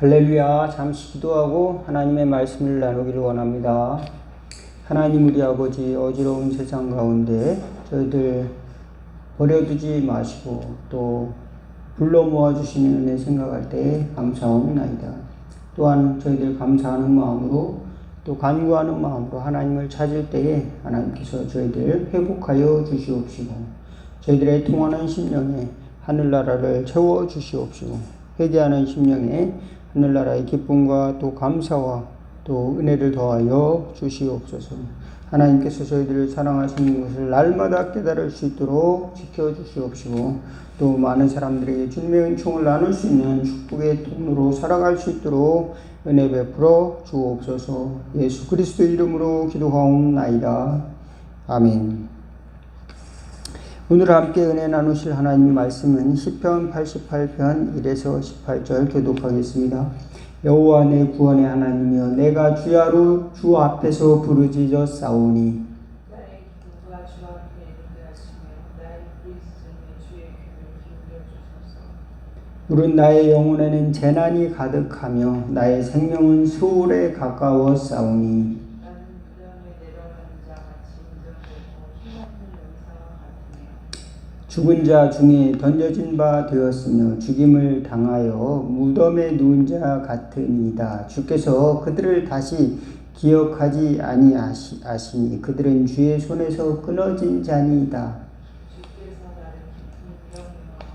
할렐루야. 잠시 기도하고 하나님의 말씀을 나누기를 원합니다. 하나님 우리 아버지, 어지러운 세상 가운데 저희들 버려두지 마시고 또 불러 모아주시는 은혜 생각할 때 감사옵나이다. 또한 저희들 감사하는 마음으로 또 간구하는 마음으로 하나님을 찾을 때에 하나님께서 저희들 회복하여 주시옵시고 저희들의 통하는 심령에 하늘나라를 채워주시옵시고 회개하는 심령에 하늘나라의 기쁨과 또 감사와 또 은혜를 더하여 주시옵소서. 하나님께서 저희들을 사랑하시는 것을 날마다 깨달을 수 있도록 지켜주시옵시고 또 많은 사람들에게 주님의 은총을 나눌 수 있는 축복의 통로로 살아갈 수 있도록 은혜 베풀어 주옵소서. 예수 그리스도 이름으로 기도하옵나이다. 아멘. 오늘 함께 은혜 나누실 하나님 말씀은 시편 88편 1에서 18절 교독하겠습니다. 여호와 내 구원의 하나님이여 내가 주야로 주 앞에서 부르짖어 싸우니 나의 기도가 주 앞에 이르렀으며 나의 부르짖음에 주의 귀를 기울여 주소서. 물은 나의 영혼에는 재난이 가득하며 나의 생명은 수월에 가까워 싸우니 나는 무덤에 내려가는 자 같이 인정되고 힘없는 용사와 같으며 죽은 자 중에 던져진 바 되었으며 죽임을 당하여 무덤에 누운 자 같으니이다. 주께서 그들을 다시 기억하지 아니하시니 그들은 주의 손에서 끊어진 자니이다. 주께서 나를 깊은 무덤과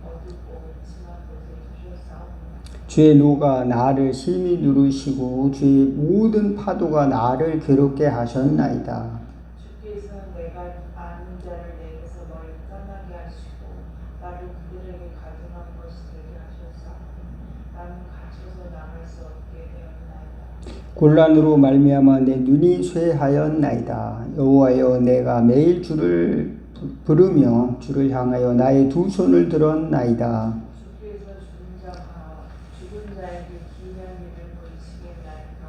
어둡고 음침한 곳에 두셨사오니 주의 노가 나를 심히 누르시고 주의 모든 파도가 나를 괴롭게 하셨나이다. 주께서 내가 아는 자를 내게서 멀리 떠나게 하시고 나를 그들에게 가증한 것이 되게 하셨사오니 나는 갇혀서 나갈 수 없게 되었나이다. 곤란으로 말미암아 내 눈이 쇠하였나이다. 여호와여 내가 매일 주를 부르며 주를 향하여 나의 두 손을 들었나이다. 주께서 죽은 자에게 기이한 일을 보이시겠나이까.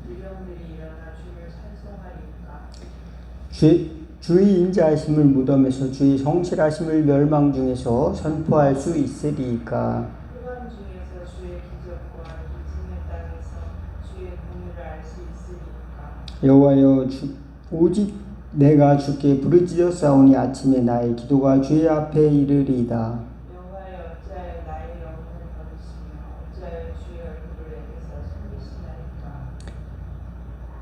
유령들이 일어나 주를 찬송하리이까. 주의 인자하심을 무덤에서 주의 성실하심을 멸망 중에서 선포할 수 있으리이까. 흑암 중에서 주의 기적과 기침의 땅에서 주의 공의를 알 수 있으리이까. 여호와여 오직 내가 주께 부르짖어 싸우니 아침에 나의 기도가 주의 앞에 이르리이다. 여호와여 어찌하여 나의 영혼을 버리시며 어찌하여 주의 얼굴을 내게서 숨기시나이까.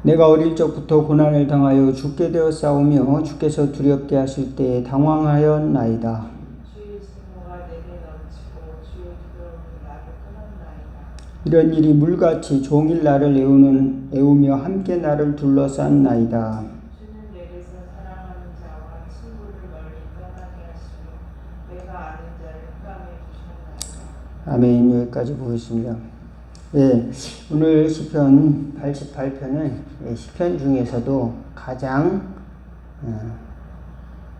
내가 어릴 적부터 고난을 당하여 죽게 되어 싸우며 주께서 두렵게 하실 때에 당황하였나이다. 주의 진노가 내게 넘치고 주의 두려움이 나를 끊었나이다. 이런 일이 물같이 종일 나를 애우며 함께 나를 둘러싼나이다. 주는 내게서 사랑하는 자와 친구를 멀리 떠나게 하시고 내가 아는 자를 흑암에 두셨나이다. 아멘. 여기까지 보겠습니다. 예, 오늘 시편 88편은 시편 중에서도 가장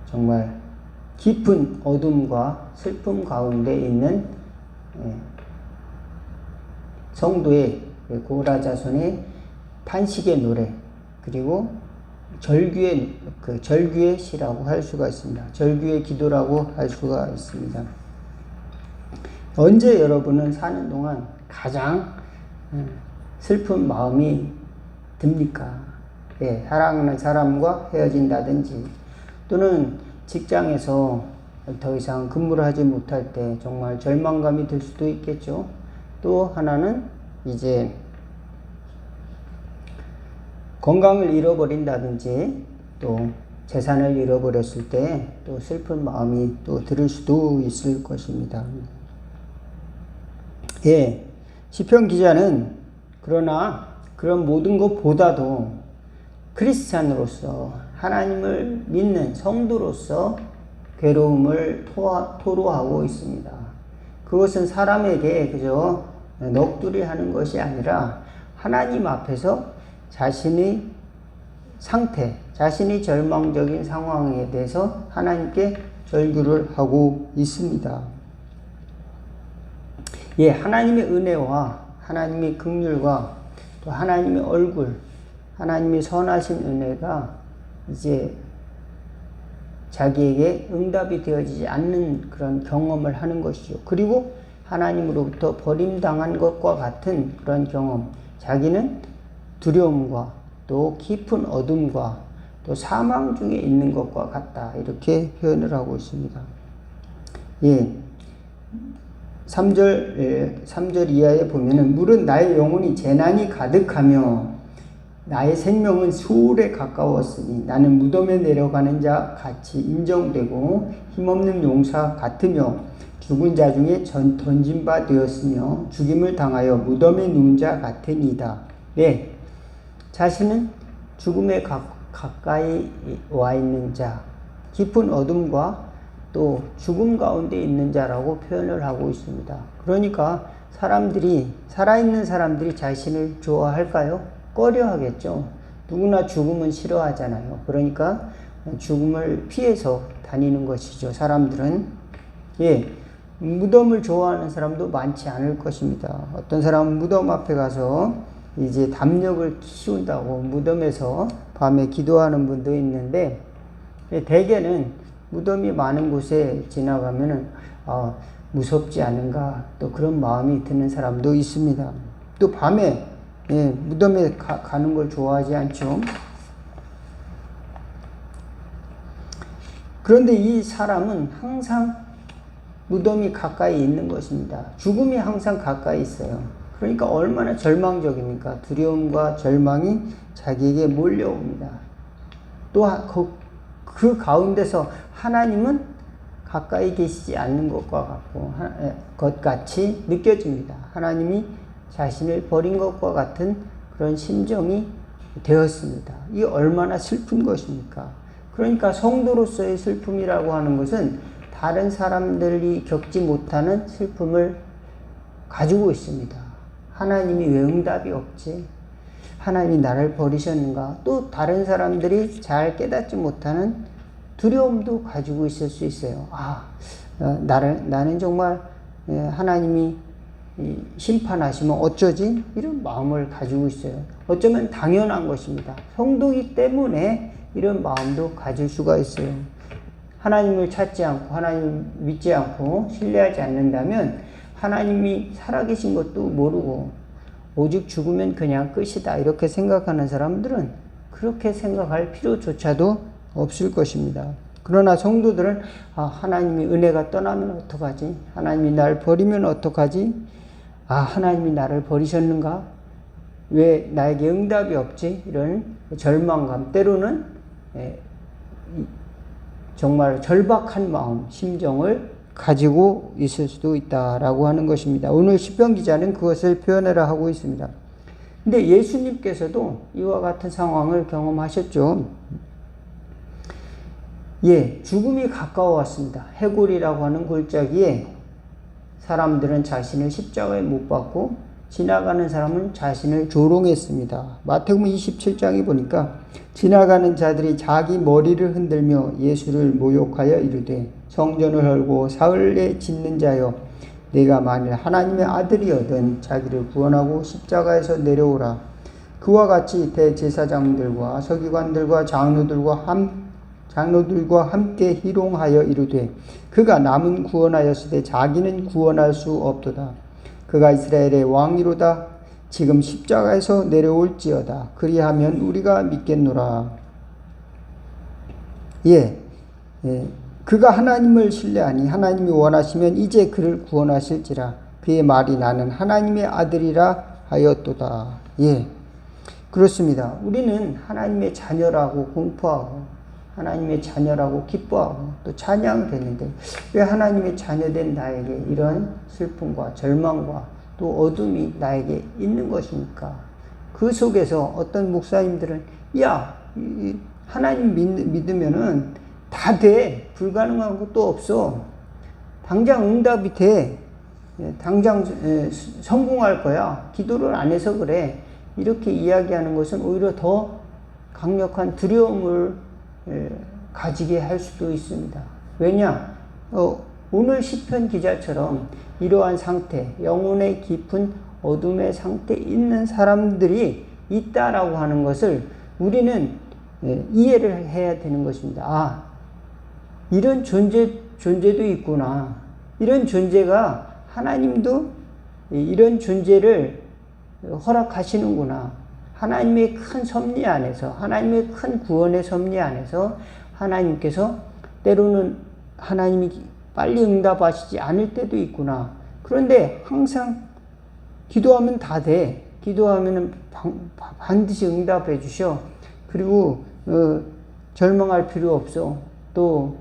정말 깊은 어둠과 슬픔 가운데 있는 성도의 고라자손의 탄식의 노래 그리고 절규의 시라고 할 수가 있습니다. 절규의 기도라고 할 수가 있습니다. 언제 여러분은 사는 동안 가장 슬픈 마음이 듭니까? 예, 사랑하는 사람과 헤어진다든지 또는 직장에서 더 이상 근무를 하지 못할 때 정말 절망감이 들 수도 있겠죠. 또 하나는 이제 건강을 잃어버린다든지 또 재산을 잃어버렸을 때 또 슬픈 마음이 또 들 수도 있을 것입니다. 예, 시편 기자는 그러나 그런 모든 것보다도 크리스찬으로서 하나님을 믿는 성도로서 괴로움을 토로하고 있습니다. 그것은 사람에게 그저 넋두리 하는 것이 아니라 하나님 앞에서 자신의 상태, 자신이 절망적인 상황에 대해서 하나님께 절규를 하고 있습니다. 예, 하나님의 은혜와 하나님의 긍휼과 또 하나님의 얼굴, 하나님의 선하신 은혜가 이제 자기에게 응답이 되어지지 않는 그런 경험을 하는 것이죠. 그리고 하나님으로부터 버림당한 것과 같은 그런 경험, 자기는 두려움과 또 깊은 어둠과 또 사망 중에 있는 것과 같다. 이렇게 표현을 하고 있습니다. 예. 3절 이하에 보면은 물은 나의 영혼이 재난이 가득하며 나의 생명은 수월에 가까웠으니 나는 무덤에 내려가는 자 같이 인정되고 힘없는 용사 같으며 죽은 자 중에 던진 바 되었으며 죽임을 당하여 무덤에 누운 자 같으니이다. 네. 자신은 죽음에 가까이 와 있는 자, 깊은 어둠과 또 죽음 가운데 있는 자라고 표현을 하고 있습니다. 그러니까 사람들이, 살아있는 사람들이 자신을 좋아할까요? 꺼려 하겠죠. 누구나 죽음은 싫어하잖아요. 그러니까 죽음을 피해서 다니는 것이죠. 사람들은. 예. 무덤을 좋아하는 사람도 많지 않을 것입니다. 어떤 사람은 무덤 앞에 가서 이제 담력을 키운다고 무덤에서 밤에 기도하는 분도 있는데, 대개는 무덤이 많은 곳에 지나가면은 무섭지 않은가 또 그런 마음이 드는 사람도 있습니다. 또 밤에 무덤에 가는 걸 좋아하지 않죠. 그런데 이 사람은 항상 무덤이 가까이 있는 것입니다. 죽음이 항상 가까이 있어요. 그러니까 얼마나 절망적입니까? 두려움과 절망이 자기에게 몰려옵니다. 또 그 가운데서 하나님은 가까이 계시지 않는 것 같이 느껴집니다. 하나님이 자신을 버린 것과 같은 그런 심정이 되었습니다. 이 얼마나 슬픈 것입니까? 그러니까 성도로서의 슬픔이라고 하는 것은 다른 사람들이 겪지 못하는 슬픔을 가지고 있습니다. 하나님이 왜 응답이 없지? 하나님이 나를 버리셨는가? 또 다른 사람들이 잘 깨닫지 못하는 두려움도 가지고 있을 수 있어요. 나는 정말 하나님이 심판하시면 어쩌지? 이런 마음을 가지고 있어요. 어쩌면 당연한 것입니다. 성도이기 때문에 이런 마음도 가질 수가 있어요. 하나님을 찾지 않고 하나님을 믿지 않고 신뢰하지 않는다면 하나님이 살아계신 것도 모르고 오직 죽으면 그냥 끝이다 이렇게 생각하는 사람들은 그렇게 생각할 필요조차도 없을 것입니다. 그러나 성도들은 하나님이 은혜가 떠나면 어떡하지? 하나님이 나를 버리면 어떡하지? 하나님이 나를 버리셨는가? 왜 나에게 응답이 없지? 이런 절망감, 때로는 정말 절박한 마음, 심정을 가지고 있을 수도 있다라고 하는 것입니다. 오늘 시편 기자는 그것을 표현하라 하고 있습니다. 근데 예수님께서도 이와 같은 상황을 경험하셨죠. 죽음이 가까워왔습니다. 해골이라고 하는 골짜기에 사람들은 자신을 십자가에 못 박고 지나가는 사람은 자신을 조롱했습니다. 마태복음 27장에 보니까 지나가는 자들이 자기 머리를 흔들며 예수를 모욕하여 이르되 성전을 헐고 사흘에 짓는 자여 내가 만일 하나님의 아들이거든 자기를 구원하고 십자가에서 내려오라. 그와 같이 대제사장들과 서기관들과 장로들과 함께 희롱하여 이르되 그가 남은 구원하였으되 자기는 구원할 수 없도다. 그가 이스라엘의 왕이로다. 지금 십자가에서 내려올지어다. 그리하면 우리가 믿겠노라. 그가 하나님을 신뢰하니 하나님이 원하시면 이제 그를 구원하실지라. 그의 말이 나는 하나님의 아들이라 하였도다. 그렇습니다. 우리는 하나님의 자녀라고 공포하고 하나님의 자녀라고 기뻐하고 또 찬양되는데 왜 하나님의 자녀된 나에게 이런 슬픔과 절망과 또 어둠이 나에게 있는 것입니까? 그 속에서 어떤 목사님들은 하나님 믿으면은 다 돼. 불가능한 것도 없어. 당장 응답이 돼. 당장 성공할 거야. 기도를 안 해서 그래. 이렇게 이야기하는 것은 오히려 더 강력한 두려움을 가지게 할 수도 있습니다. 왜냐? 오늘 시편 기자처럼 이러한 상태, 영혼의 깊은 어둠의 상태에 있는 사람들이 있다라고 하는 것을 우리는 이해를 해야 되는 것입니다. 이런 존재도 있구나. 이런 존재가 하나님도 이런 존재를 허락하시는구나. 하나님의 큰 섭리 안에서, 하나님의 큰 구원의 섭리 안에서 하나님께서 때로는 하나님이 빨리 응답하시지 않을 때도 있구나. 그런데 항상 기도하면 다 돼. 기도하면 반드시 응답해 주셔. 그리고 절망할 필요 없어. 또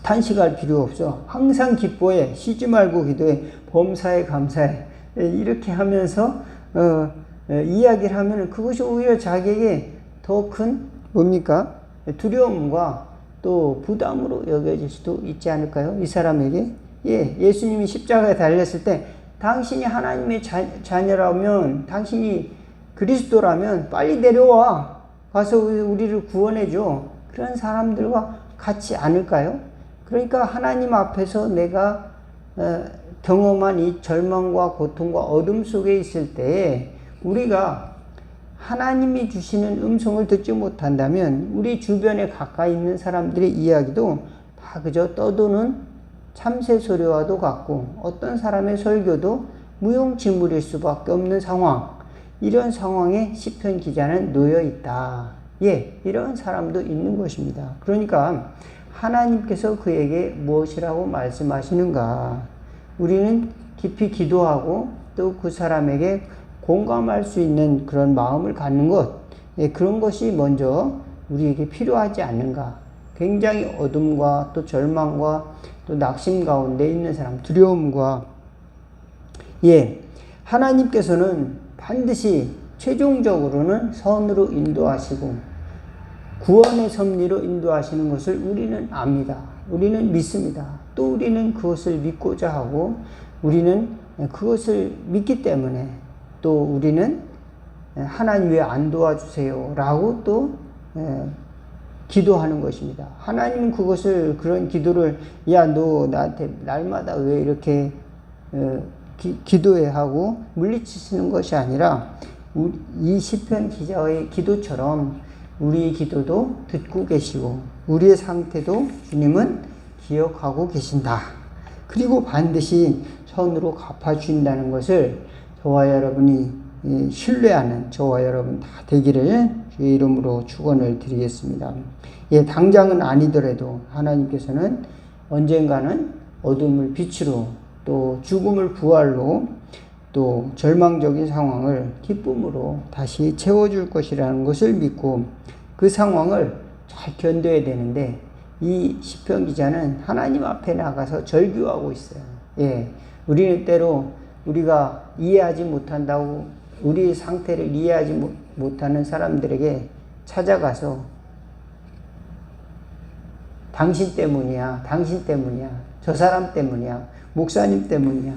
탄식할 필요 없어. 항상 기뻐해. 쉬지 말고 기도해. 범사에 감사해. 이렇게 하면서 이야기를 하면 그것이 오히려 자기에게 더 큰 뭡니까? 두려움과 또 부담으로 여겨질 수도 있지 않을까요? 이 사람에게. 예수님이 십자가에 달렸을 때 당신이 하나님의 자녀라면, 당신이 그리스도라면 빨리 내려와. 가서 우리를 구원해줘. 그런 사람들과 같지 않을까요? 그러니까 하나님 앞에서 내가 경험한 이 절망과 고통과 어둠 속에 있을 때 우리가 하나님이 주시는 음성을 듣지 못한다면 우리 주변에 가까이 있는 사람들의 이야기도 다 그저 떠도는 참새 소리와도 같고 어떤 사람의 설교도 무용지물일 수밖에 없는 상황, 이런 상황에 시편 기자는 놓여 있다. 이런 사람도 있는 것입니다. 그러니까 하나님께서 그에게 무엇이라고 말씀하시는가? 우리는 깊이 기도하고 또 그 사람에게 공감할 수 있는 그런 마음을 갖는 것, 그런 것이 먼저 우리에게 필요하지 않는가? 굉장히 어둠과 또 절망과 또 낙심 가운데 있는 사람, 두려움과 하나님께서는 반드시 최종적으로는 선으로 인도하시고 구원의 섭리로 인도하시는 것을 우리는 압니다. 우리는 믿습니다. 또 우리는 그것을 믿고자 하고 우리는 그것을 믿기 때문에 또 우리는 하나님 왜 안 도와주세요? 라고 또 기도하는 것입니다. 하나님은 그런 기도를 너 나한테 날마다 왜 이렇게 기도해 하고 물리치시는 것이 아니라 이 시편 기자의 기도처럼 우리의 기도도 듣고 계시고 우리의 상태도 주님은 기억하고 계신다. 그리고 반드시 선으로 갚아주신다는 것을 저와 여러분이 신뢰하는 저와 여러분 다 되기를 주의 이름으로 축원을 드리겠습니다. 당장은 아니더라도 하나님께서는 언젠가는 어둠을 빛으로 또 죽음을 부활로 또 절망적인 상황을 기쁨으로 다시 채워줄 것이라는 것을 믿고 그 상황을 잘 견뎌야 되는데 이 시편 기자는 하나님 앞에 나가서 절규하고 있어요. 우리는 때로 우리가 이해하지 못한다고 우리의 상태를 이해하지 못하는 사람들에게 찾아가서 당신 때문이야, 저 사람 때문이야, 목사님 때문이야,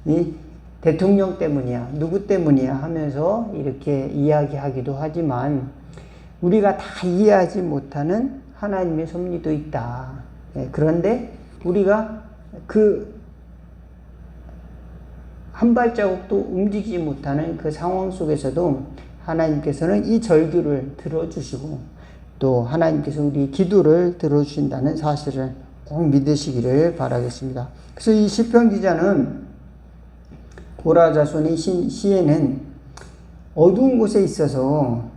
이 대통령 때문이야, 누구 때문이야 하면서 이렇게 이야기하기도 하지만 우리가 다 이해하지 못하는 하나님의 섭리도 있다. 그런데 우리가 그 한 발자국도 움직이지 못하는 그 상황 속에서도 하나님께서는 이 절규를 들어주시고 또 하나님께서 우리 기도를 들어주신다는 사실을 꼭 믿으시기를 바라겠습니다. 그래서 이 시편 기자는 고라 자손의 시에는 어두운 곳에 있어서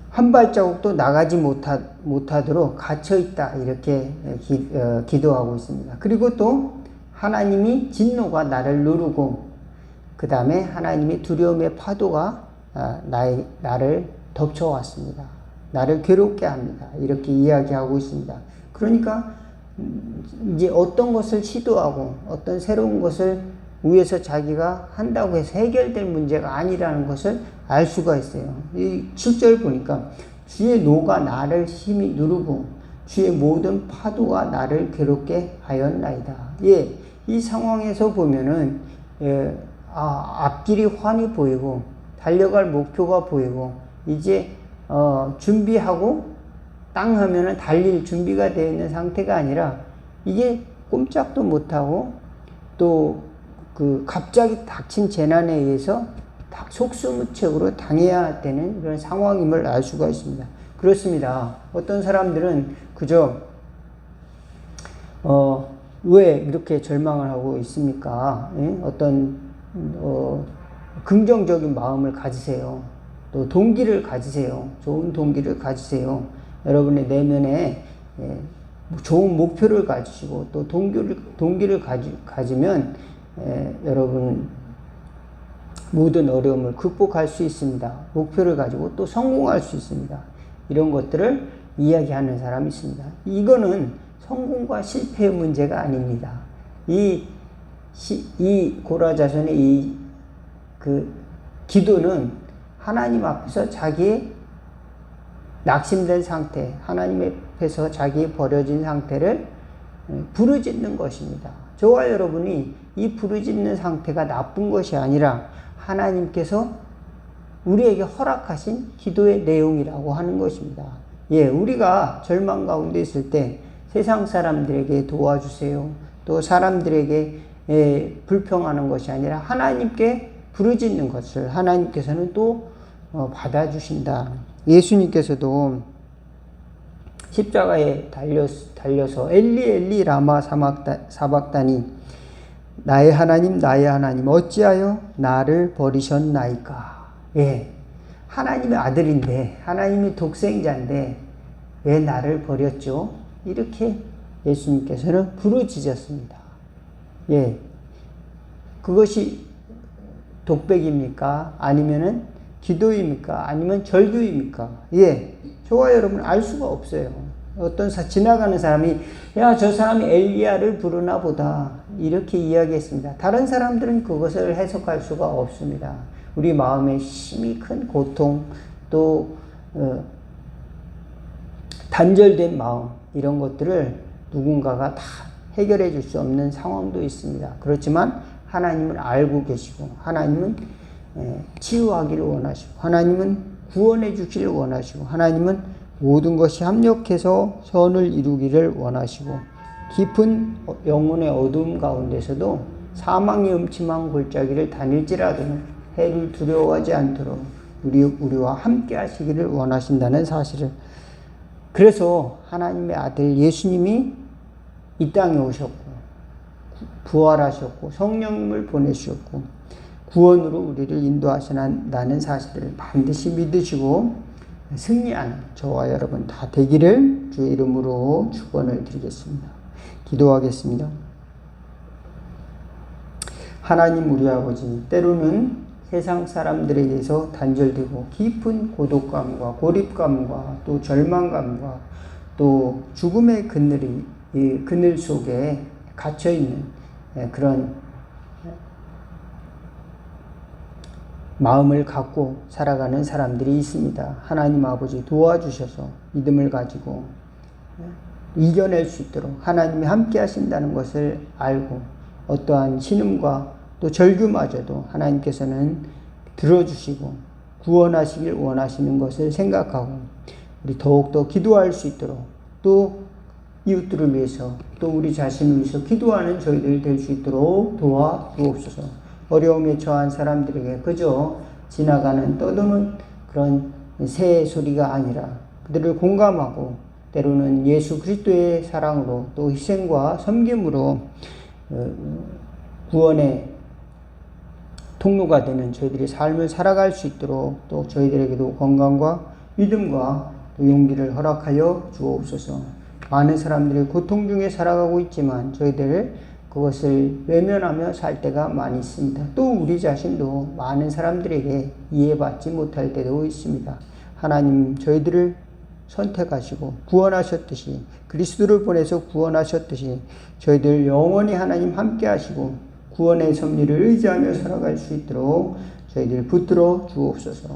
한 발자국도 나가지 못하도록 갇혀있다 이렇게 기도하고 있습니다. 그리고 또 하나님이 진노가 나를 누르고 그 다음에 하나님이 두려움의 파도가 나를 덮쳐왔습니다. 나를 괴롭게 합니다. 이렇게 이야기하고 있습니다. 그러니까 이제 어떤 것을 시도하고 어떤 새로운 것을 위해서 자기가 한다고 해서 해결될 문제가 아니라는 것을 알 수가 있어요. 이 7절 보니까 주의 노가 나를 심히 누르고 주의 모든 파도가 나를 괴롭게 하였나이다. 이 상황에서 보면은 앞길이 환히 보이고 달려갈 목표가 보이고 이제 준비하고 땅 하면은 달릴 준비가 되어 있는 상태가 아니라 이게 꼼짝도 못하고 또 그 갑자기 닥친 재난에 의해서 속수무책으로 당해야 되는 그런 상황임을 알 수가 있습니다. 그렇습니다. 어떤 사람들은 그저 왜 이렇게 절망을 하고 있습니까? 예? 어떤 긍정적인 마음을 가지세요. 또 동기를 가지세요. 좋은 동기를 가지세요. 여러분의 내면에 좋은 목표를 가지시고 또 동기를 가지면 여러분 모든 어려움을 극복할 수 있습니다. 목표를 가지고 또 성공할 수 있습니다. 이런 것들을 이야기하는 사람이 있습니다. 이거는 성공과 실패의 문제가 아닙니다. 이 고라 자손의 그 기도는 하나님 앞에서 자기의 낙심된 상태, 하나님 앞에서 자기의 버려진 상태를 부르짖는 것입니다. 저와 여러분이 이 부르짖는 상태가 나쁜 것이 아니라 하나님께서 우리에게 허락하신 기도의 내용이라고 하는 것입니다. 예, 우리가 절망 가운데 있을 때 세상 사람들에게 도와주세요. 또 사람들에게 불평하는 것이 아니라 하나님께 부르짖는 것을 하나님께서는 또 받아주신다. 예수님께서도 십자가에 달려서 엘리 엘리 라마 사박다니 나의 하나님 어찌하여 나를 버리셨나이까. 예, 하나님의 아들인데 하나님의 독생자인데 왜 나를 버렸죠? 이렇게 예수님께서는 부르짖었습니다. 예, 그것이 독백입니까? 아니면은 기도입니까? 아니면 절규입니까? 예, 저와 여러분 알 수가 없어요. 어떤 지나가는 사람이 야, 저 사람이 엘리야를 부르나 보다 이렇게 이야기했습니다. 다른 사람들은 그것을 해석할 수가 없습니다. 우리 마음에 심히 큰 고통 또 단절된 마음 이런 것들을 누군가가 다 해결해 줄 수 없는 상황도 있습니다. 그렇지만 하나님은 알고 계시고 하나님은 치유하기를 원하시고 하나님은 구원해 주기를 원하시고 하나님은 모든 것이 합력해서 선을 이루기를 원하시고 깊은 영혼의 어두움 가운데서도 사망의 음침한 골짜기를 다닐지라도 해를 두려워하지 않도록 우리와 함께 하시기를 원하신다는 사실을, 그래서 하나님의 아들 예수님이 이 땅에 오셨고 부활하셨고 성령님을 보내주셨고 구원으로 우리를 인도하신다는 사실을 반드시 믿으시고 승리하는 저와 여러분 다 되기를 주의 이름으로 축원을 드리겠습니다. 기도하겠습니다. 하나님 우리 아버지, 때로는 세상 사람들에게서 단절되고 깊은 고독감과 고립감과 또 절망감과 또 죽음의 그늘 속에 갇혀있는 그런 마음을 갖고 살아가는 사람들이 있습니다. 하나님 아버지 도와주셔서 믿음을 가지고 이겨낼 수 있도록 하나님이 함께 하신다는 것을 알고 어떠한 신음과 또 절규마저도 하나님께서는 들어주시고 구원하시길 원하시는 것을 생각하고 우리 더욱더 기도할 수 있도록 또 이웃들을 위해서 또 우리 자신을 위해서 기도하는 저희들 될 수 있도록 도와주옵소서. 어려움에 처한 사람들에게 그저 지나가는 떠도는 그런 새 소리가 아니라 그들을 공감하고 때로는 예수 그리스도의 사랑으로 또 희생과 섬김으로 구원의 통로가 되는 저희들의 삶을 살아갈 수 있도록 또 저희들에게도 건강과 믿음과 또 용기를 허락하여 주옵소서. 많은 사람들이 고통 중에 살아가고 있지만 저희들 그것을 외면하며 살 때가 많이 있습니다. 또 우리 자신도 많은 사람들에게 이해받지 못할 때도 있습니다. 하나님 저희들을 선택하시고 구원하셨듯이 그리스도를 보내서 구원하셨듯이 저희들 영원히 하나님 함께 하시고 구원의 섭리를 의지하며 살아갈 수 있도록 저희들 붙들어 주옵소서.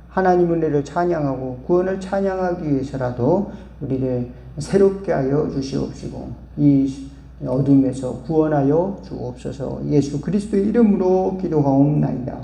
하나님 은혜를 찬양하고 구원을 찬양하기 위해서라도 우리를 새롭게 하여 주시옵시고 이 어둠에서 구원하여 주옵소서. 예수 그리스도의 이름으로 기도하옵나이다.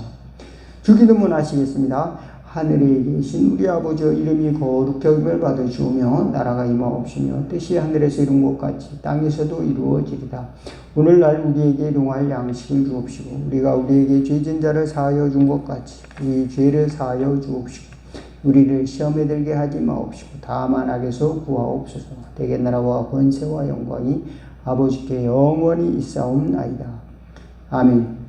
주기도문 하시겠습니다. 하늘에 계신 우리 아버지여 이름이 거룩히 여김을 받으시오며 나라가 임하옵시며 뜻이 하늘에서 이룬 것 같이 땅에서도 이루어지리다. 오늘날 우리에게 용할 양식을 주옵시고 우리가 우리에게 죄진 자를 사하여 준 것 같이 우리 죄를 사하여 주옵시고 우리를 시험에 들게 하지 마옵시고 다만 악에서 구하옵소서. 대개 나라와 권세와 영광이 아버지께 영원히 있사옵나이다. 아멘.